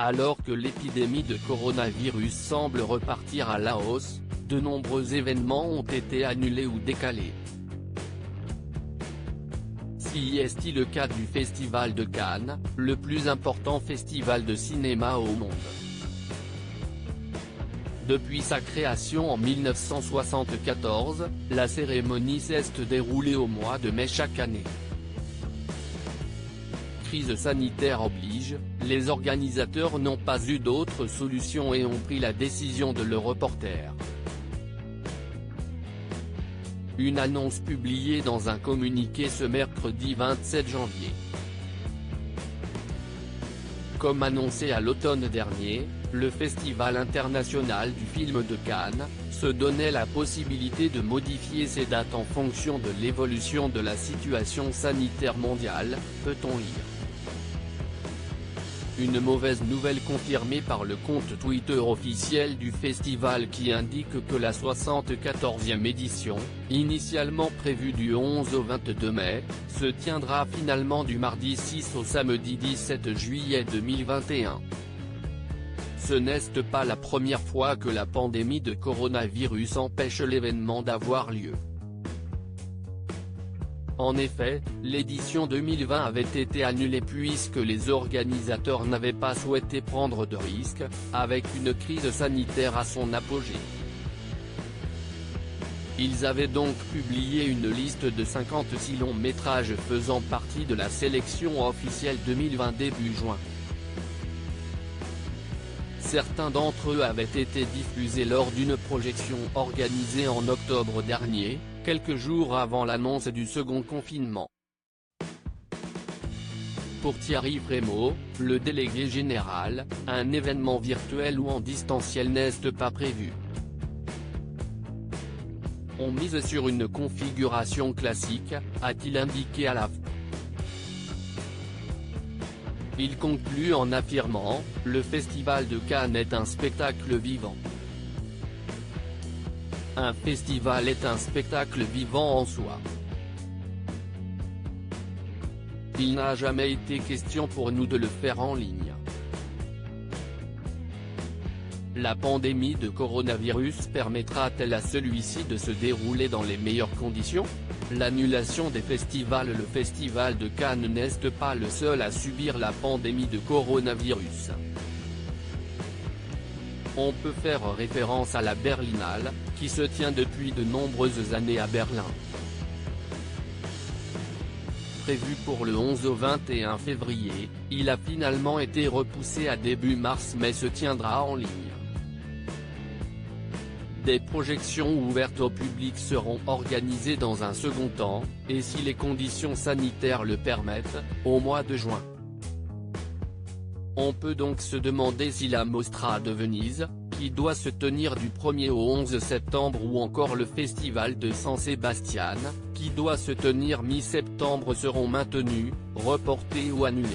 Alors que l'épidémie de coronavirus semble repartir à la hausse, de nombreux événements ont été annulés ou décalés. Si est le cas du Festival de Cannes, le plus important festival de cinéma au monde. Depuis sa création en 1974, la cérémonie s'est déroulée au mois de mai chaque année. Crise sanitaire oblige, les organisateurs n'ont pas eu d'autre solution et ont pris la décision de le reporter. Une annonce publiée dans un communiqué ce mercredi 27 janvier. Comme annoncé à l'automne dernier, le Festival international du film de Cannes se donnait la possibilité de modifier ses dates en fonction de l'évolution de la situation sanitaire mondiale, peut-on lire. Une mauvaise nouvelle confirmée par le compte Twitter officiel du festival qui indique que la 74e édition, initialement prévue du 11 au 22 mai, se tiendra finalement du mardi 6 au samedi 17 juillet 2021. Ce n'est pas la première fois que la pandémie de coronavirus empêche l'événement d'avoir lieu. En effet, l'édition 2020 avait été annulée puisque les organisateurs n'avaient pas souhaité prendre de risques, avec une crise sanitaire à son apogée. Ils avaient donc publié une liste de 56 longs métrages faisant partie de la sélection officielle 2020 début juin. Certains d'entre eux avaient été diffusés lors d'une projection organisée en octobre dernier, quelques jours avant l'annonce du second confinement. Pour Thierry Frémaux, le délégué général, un événement virtuel ou en distanciel n'est pas prévu. On mise sur une configuration classique, a-t-il indiqué à la fin. Il conclut en affirmant « Le Festival de Cannes est un spectacle vivant ». Un festival est un spectacle vivant en soi. Il n'a jamais été question pour nous de le faire en ligne. La pandémie de coronavirus permettra-t-elle à celui-ci de se dérouler dans les meilleures conditions ? L'annulation des festivals. Le Festival de Cannes n'est pas le seul à subir la pandémie de coronavirus. On peut faire référence à la Berlinale, qui se tient depuis de nombreuses années à Berlin. Prévu pour le 11 au 21 février, il a finalement été repoussé à début mars mais se tiendra en ligne. Des projections ouvertes au public seront organisées dans un second temps, et si les conditions sanitaires le permettent, au mois de juin. On peut donc se demander si la Mostra de Venise, qui doit se tenir du 1er au 11 septembre ou encore le Festival de San Sebastian, qui doit se tenir mi-septembre seront maintenus, reportés ou annulés.